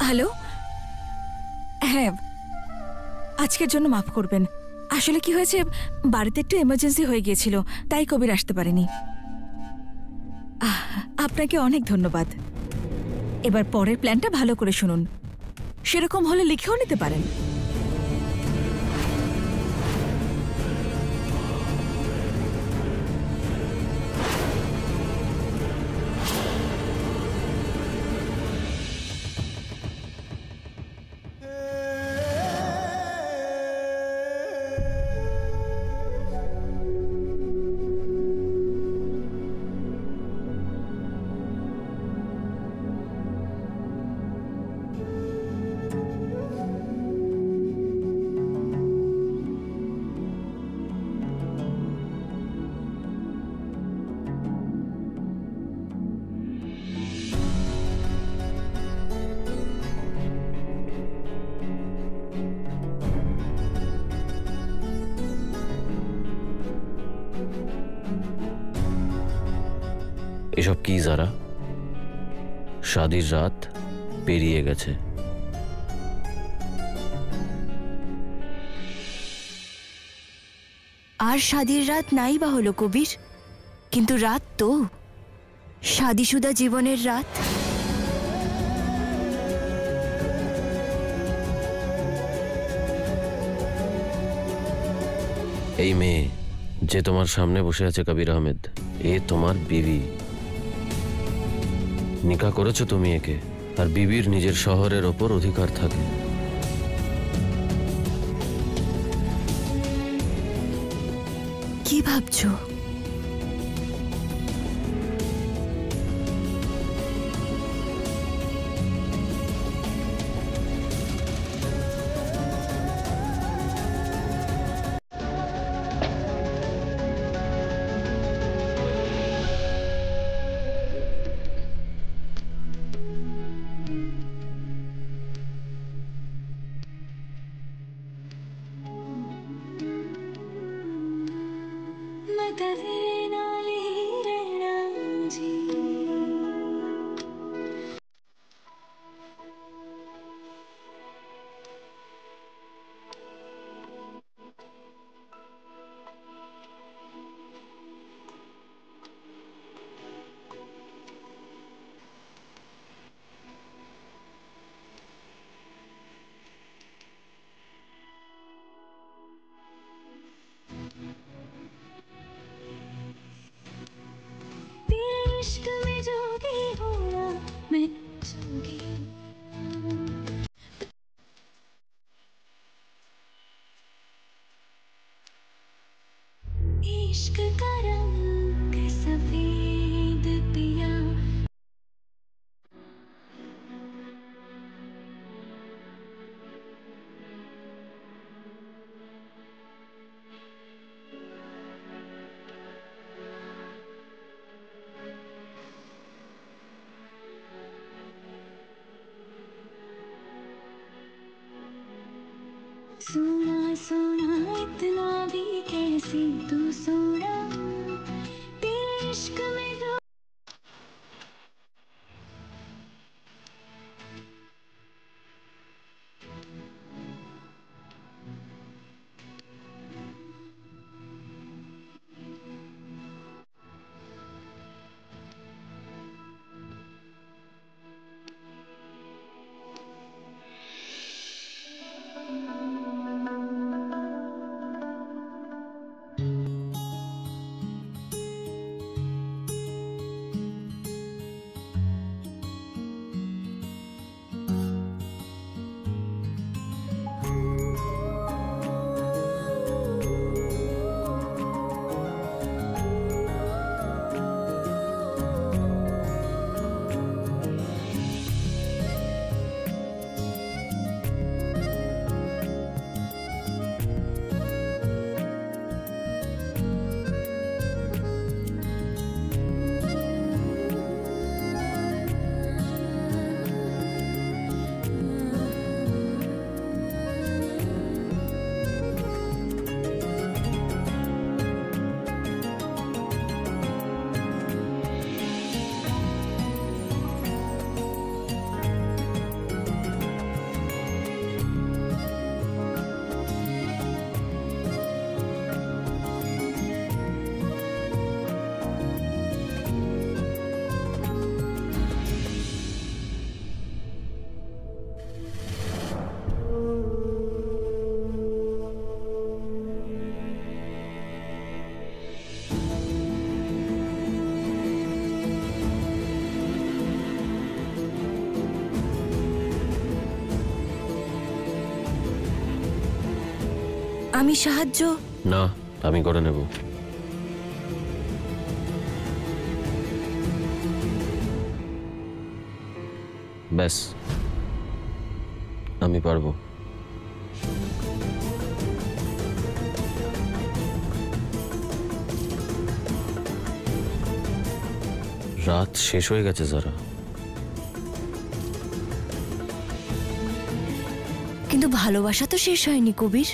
Hello, হ্যাঁ আজকের জন্য মাফ করবেন। আসলে কি হয়েছে, বাড়িতে একটু এমার্জেন্সি হয়ে গিয়েছিল, তাই কবির আসতে পারেনি। আপনাকে অনেক ধন্যবাদ। এবার পরের প্ল্যানটা ভালো করে শুনুন, সেরকম হলে লিখেও নিতে পারেন। এসব কি যারা? শাদির রাত পেরিয়ে গেছে। আর শাদির রাত নাই বা হলো কবির, কিন্তু রাত তো শাদিশুদা জীবনের রাত। এই মেয়ে যে তোমার সামনে বসে আছে কবির আহমেদ, এ তোমার বিবি। নিকাহ করেছো তুমি একে, আর বিবির নিজের শহরের ওপর অধিকার থাকে। কি ভাবছো? सोना सोना इतना भी कैसी तू सोना, तेरे इश्क में जो আমি সাহায্য? না, আমি করে নেব। ব্যাস, আমি পারবো। রাত শেষ হয়ে গেছে যারা। কিন্তু ভালোবাসা তো শেষ হয়নি কবির।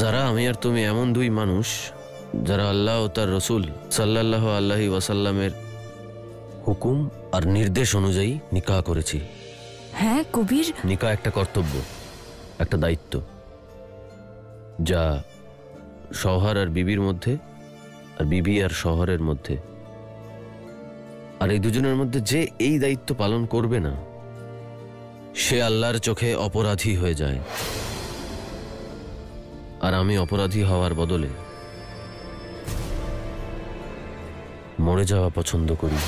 যারা আমি আর তুমি এমন দুই মানুষ যারা আল্লাহ ও তার রসুল সাল্লাল্লাহু আলাইহি ওয়াসাল্লামের হুকুম আর নির্দেশ অনুযায়ী নিকাহ করেছি। হ্যাঁ কবির। নিকাহ একটা কর্তব্য, একটা দায়িত্ব, যা শওহর আর বিবির মধ্যে, আর বিবি আর শওহরের মধ্যে। আর এই দুজনের মধ্যে যে এই দায়িত্ব পালন করবে না, সে আল্লাহর চোখে অপরাধী হয়ে যায়। আর আমি অপরাধী হওয়ার বদলে মরে যাওয়া পছন্দ করি।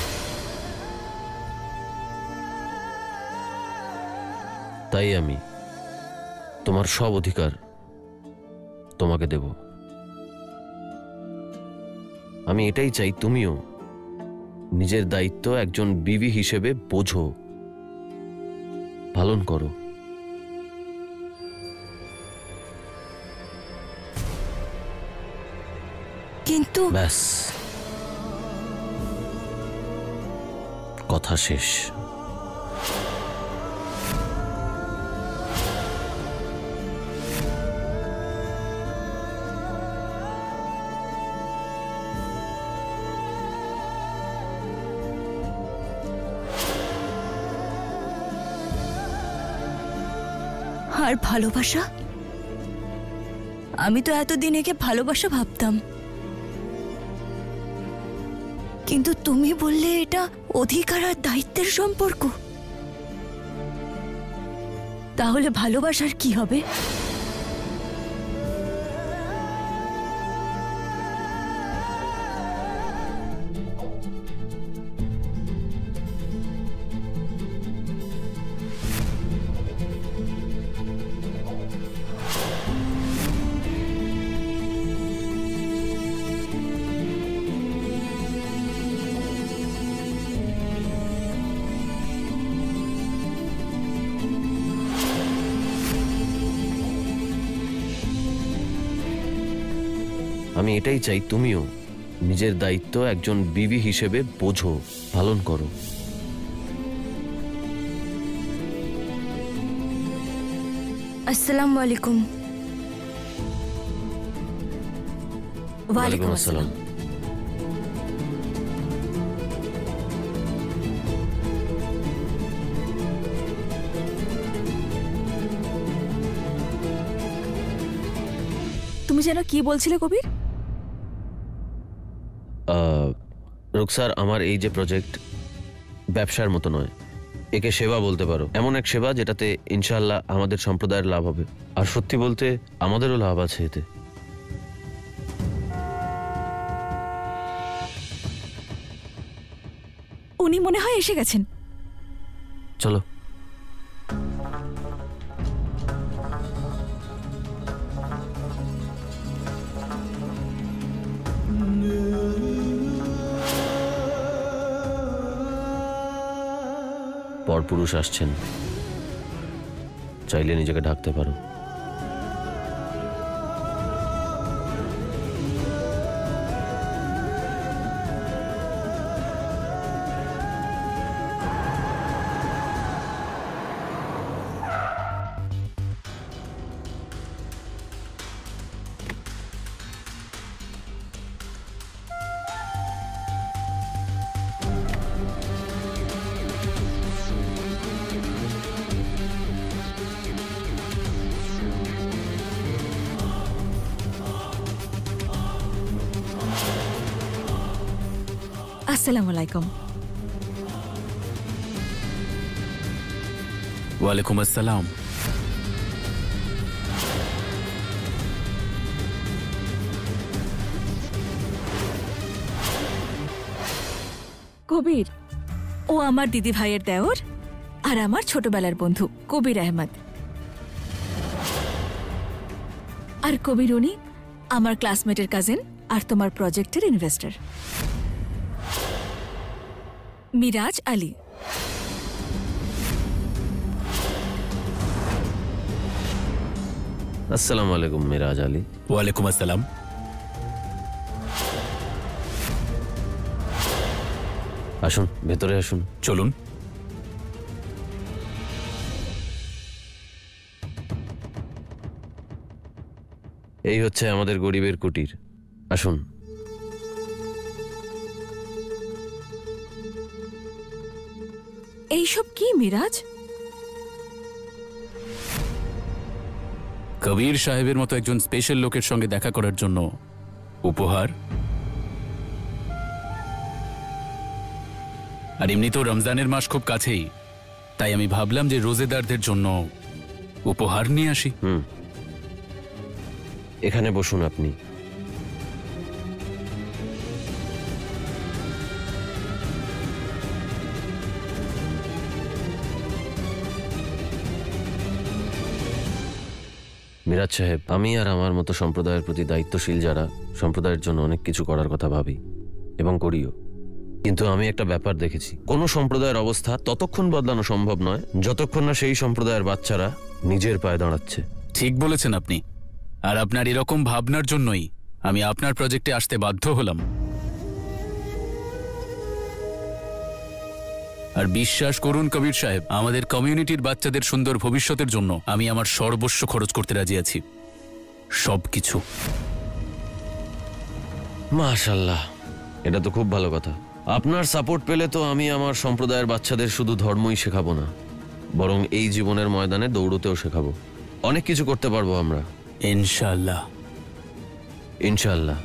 তাই আমি তোমার সব অধিকার তোমাকে দেব। আমি এটাই চাই তুমিও নিজের দায়িত্ব একজন বিবি হিসেবে বোঝো, পালন করো। কিন্তু ব্যাস, কথা শেষ। আর ভালোবাসা? আমি তো এতদিন একে ভালোবাসা ভাবতাম, কিন্তু তুমি বললে এটা অধিকার আর দায়িত্বের সম্পর্ক। তাহলে ভালোবাসার কি হবে? আমি এটাই চাই তুমিও নিজের দায়িত্ব একজন বিবি হিসেবে বোঝো, পালন করো। আসসালামু আলাইকুম। ওয়ালাইকুম আসসালাম। তুমি যেন কি বলছিলে কবির? রুকসার, আমার এই যে প্রজেক্ট ব্যবসার মতো নয়, একে সেবা বলতে পারো। এমন এক সেবা যেটাতে ইনশাআল্লাহ আমাদের সম্প্রদায়ের লাভ হবে, আর সত্যি বলতে আমাদেরও লাভ আছে এতে। উনি মনে হয় এসে গেছেন। চলো। পরপুরুষ আসছেন, চাইলে নিজেকে ঢাকতে পারো। আসসালামু আলাইকুম। ওয়ালাইকুম আসসালাম। কবির, ও আমার দিদি ভাইয়ের দেওর আর আমার ছোটবেলার বন্ধু কবির আহমদ। আর কবির উনি আমার ক্লাসমেটের কাজিন আর তোমার প্রজেক্টের ইনভেস্টর মিরাজ আলী। আসসালামু আলাইকুম মিরাজ আলী। ওয়ালাইকুম আসসালাম। আসুন, ভেতরে আসুন। চলুন। এই হচ্ছে আমাদের গরিবের কুটির। আসুন। এইসব কি মিরাজ? কবির সাহেবের মতো একজন স্পেশাল লোকের সঙ্গে দেখা করার জন্য উপহার। আর এমনিতেও রমজানের মাস খুব কাছেই, তাই আমি ভাবলাম যে রোজেদারদের জন্য উপহার নিয়ে আসি। এখানে বসুন আপনি। মিরাজ সাহেব, আমি আর আমার মতো সম্প্রদায়ের প্রতি দায়িত্বশীল যারা সম্প্রদায়ের জন্য অনেক কিছু করার কথা ভাবি এবং করিও, কিন্তু আমি একটা ব্যাপার দেখেছি, কোনো সম্প্রদায়ের অবস্থা ততক্ষণ বদলানো সম্ভব নয় যতক্ষণ না সেই সম্প্রদায়ের বাচ্চারা নিজের পায়ে দাঁড়াচ্ছে। ঠিক বলেছেন আপনি। আর আপনার এরকম ভাবনার জন্যই আমি আপনার প্রজেক্টে আসতে বাধ্য হলাম। আর বিশ্বাস করুন কবির সাহেব, আমাদের কমিউনিটির বাচ্চাদের সুন্দর ভবিষ্যতের জন্য আমি আমার সর্বস্ব খরচ করতে রাজি আছি, সবকিছু। মাশাআল্লাহ, এটা তো খুব ভালো কথা। আপনার সাপোর্ট পেলে তো আমি আমার সম্প্রদায়ের বাচ্চাদের শুধু ধর্মই শেখাবো না, বরং এই জীবনের ময়দানে দৌড়তেও শেখাবো। অনেক কিছু করতে পারবো আমরা, ইনশাআল্লাহ। ইনশাআল্লাহ।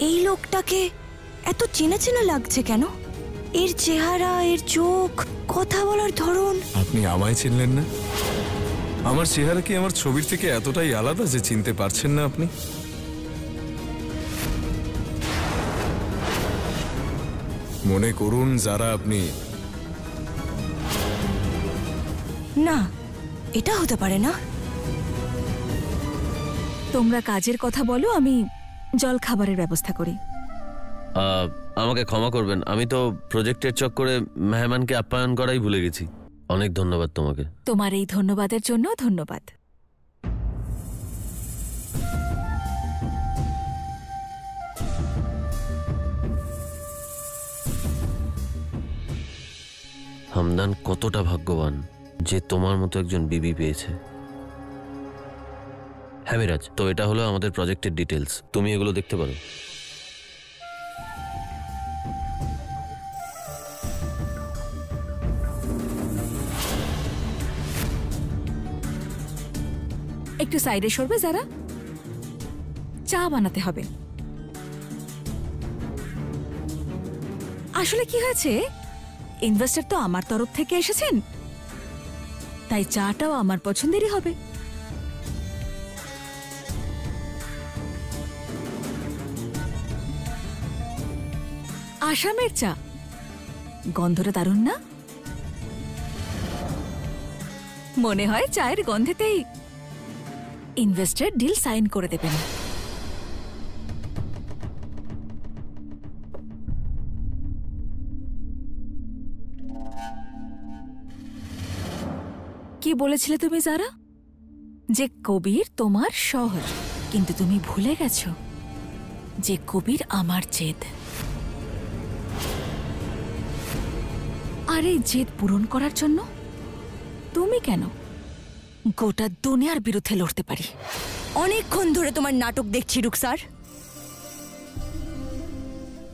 এই লোকটাকে এত চেনা চেনা লাগছে কেন? এর চেহারা, এর চোখ, কথা বলার ধরন। আপনি আমায় চিনলেন না? আমার চেহারা কি আমার ছবির থেকে এতটাই আলাদা যে চিনতে পারছেন না আপনি? মনে করুন যারা আপনি। না, এটা হতে পারে না। তোমরা কাজের কথা বলো, আমি জল খাবারের ব্যবস্থা করি। আমাকে ক্ষমা করবেন, আমি তো প্রজেক্টের চক্করে মেহমানকে আপ্যায়ন করাই ভুলে গেছি। অনেক ধন্যবাদ তোমাকে। তোমার এই ধন্যবাদের জন্য ধন্যবাদ। হামদান কতটা ভাগ্যবান যে তোমার মতো একজন বিবি পেয়েছে। হ্যাঁ মিরাজ, তো এটা হলো আমাদের প্রজেক্টের ডিটেলস, তুমি এগুলো দেখতে পারো। একটু সাইডে সরবে যারা, চা বানাতে হবে। আসলে কি হয়েছে, ইনভেস্টর তো আমার তরফ থেকে এসেছেন, তাই চাটাও আমার পছন্দেরই হবে। আসামের চা, গন্ধটা দারুণ না? মনে হয় চায়ের গন্ধেতেই ইনভেস্টর ডিল সাইন করে দেবেন। কি বলেছিলে তুমি যারা? যে কবির তোমার শহর, কিন্তু তুমি ভুলে গেছো যে কবির আমার জেদ। আর এই জেদ পূরণ করার জন্য তুমি কেন, গোটা দুনিয়ার বিরুদ্ধে লড়তে পারি। অনেকক্ষণ ধরে তোমার নাটক দেখছি রুকসার,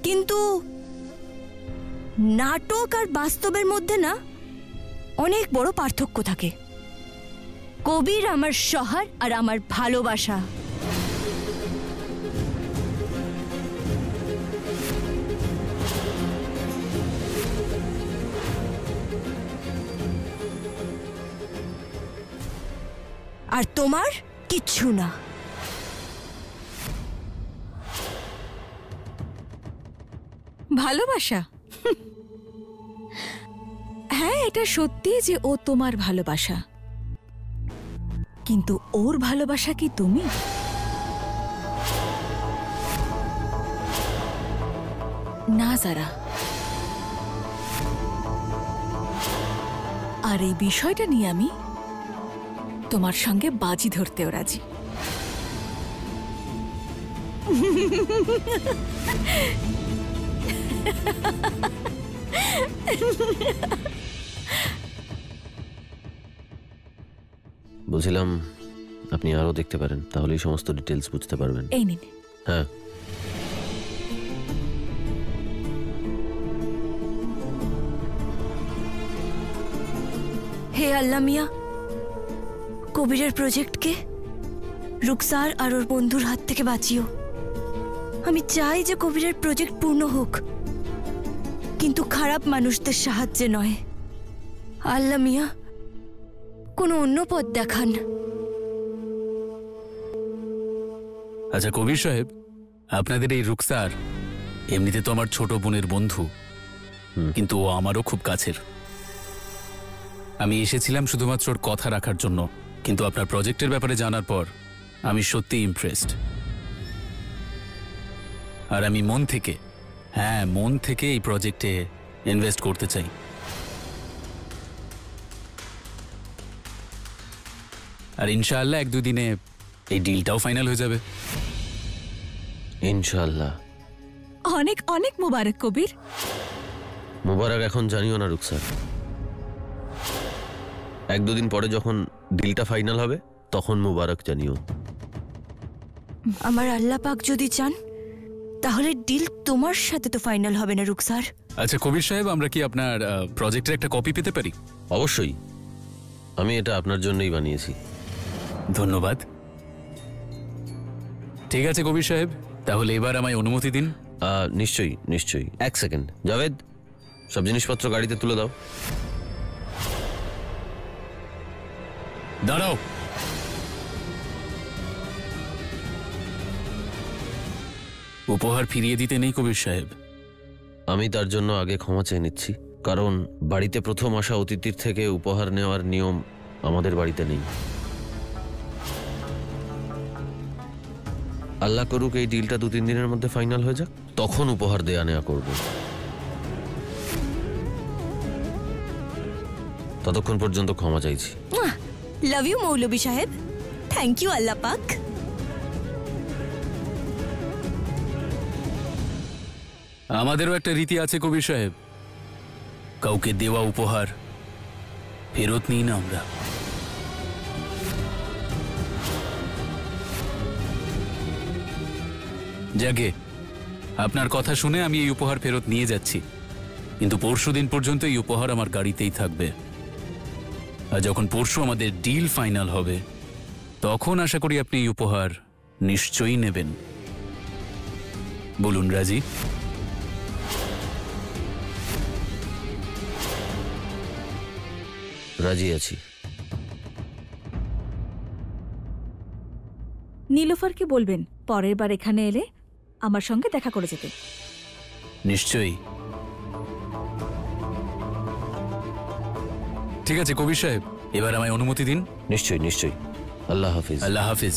কিন্তু নাটক আর বাস্তবের মধ্যে না অনেক বড় পার্থক্য থাকে। কবির আমার শহর আর আমার ভালোবাসা। আর তোমার কিচ্ছু না। ভালোবাসা? হ্যাঁ, এটা সত্যি যে ও তোমার ভালোবাসা, কিন্তু ওর ভালোবাসা কি তুমি? না যারা। আর এই বিষয়টা নিয়ে আমি তোমার সঙ্গে বাজি ধরতেও রাজি। বলছিলাম আপনি আরো দেখতে পারেন, তাহলেই সমস্ত ডিটেলস বুঝতে পারবেন। এই নিন। হ্যাঁ, হে আল্লাহ মিয়া, কবিরের প্রজেক্টকে রুকসার আর ওর বন্ধুর হাত থেকে বাঁচিও। আমি চাই যে কবিরের প্রজেক্ট পূর্ণ হোক, কিন্তু খারাপ মানুষদের সাহায্যে নয়। আল্লাহ মিয়া, কোনো অন্য পথ দেখান। আচ্ছা কবির সাহেব, আপনাদের এই রুকসার এমনিতে তো আমার ছোট বোনের বন্ধু, কিন্তু ও আমারও খুব কাছের। আমি এসেছিলাম শুধুমাত্র ওর কথা রাখার জন্য, কিন্তু আপনার প্রজেক্টের ব্যাপারে জানার পর আমি সত্যি ইমপ্রেসড। আর আমি মন থেকে, হ্যাঁ মন থেকে এই প্রজেক্টে ইনভেস্ট করতে চাই। আর ইনশাআল্লাহ 1-2 দিনে এই ডিলটাও ফাইনাল হয়ে যাবে। ইনশাআল্লাহ। অনেক অনেক মোবারক কবির। মোবারক এখন জানিও না রুকসার, 1-2 দিন পরে যখন ডিলটা ফাইনাল হবে তখন মোবারক জানিও। আমার আল্লাহ পাক যদি চান তাহলে ডিল তোমার সাথে তো ফাইনাল হবে না রুকসার। আচ্ছা কবির সাহেব, আমরা কি আপনার প্রজেক্টের একটা কপি পেতে পারি? অবশ্যই, আমি এটা আপনার জন্যই বানিয়েছি। ধন্যবাদ। ঠিক আছে কবির সাহেব, তাহলে এবার আমায় অনুমতি দিন। নিশ্চয়ই নিশ্চয়ই। 1 সেকেন্ড, জাভেদ, সব জিনিসপত্র গাড়িতে তুলে দাও। দাঁড়াও। উপহার ফিরিয়ে দিতে নেই কবির সাহেব। আমি তার জন্য আগে ক্ষমা চেয়ে নিচ্ছি, কারণ বাড়িতে প্রথম আসা অতিথির থেকে উপহার নেওয়ার নিয়ম আমাদের বাড়িতে নেই। আল্লাহ করুক এই ডিলটা 2-3 দিনের মধ্যে ফাইনাল হয়ে যাক, তখন উপহার দেয়া নেওয়া করব। ততক্ষণ পর্যন্ত ক্ষমা চাইছি। লাভ ইউ মৌলবী সাহেব, থ্যাংক ইউ আল্লাহ পাক। আমাদেরও একটা রীতি আছে কবির সাহেব, কাউকে দেওয়া উপহার ফেরত নিই না আমরা। যাকে আপনার কথা শুনে আমি এই উপহার ফেরত নিয়ে যাচ্ছি, কিন্তু পরশুদিন পর্যন্ত এই উপহার আমার গাড়িতেই থাকবে। আর যখন পরশু আমাদের ডিল ফাইনাল হবে তখন আশা করি আপনি এই উপহার নিশ্চয়ই নেবেন। বলুন রাজি? রাজি আছি। নীলোফারকে বলবেন পরের বার এখানে এলে আমার সঙ্গে দেখা করে যেতে। নিশ্চয়ই। ঠিক আছে কবির সাহেব, এবার আমায় অনুমতি দিন। নিশ্চয়ই নিশ্চয়ই। আল্লাহ হাফিজ। আল্লাহ হাফিজ।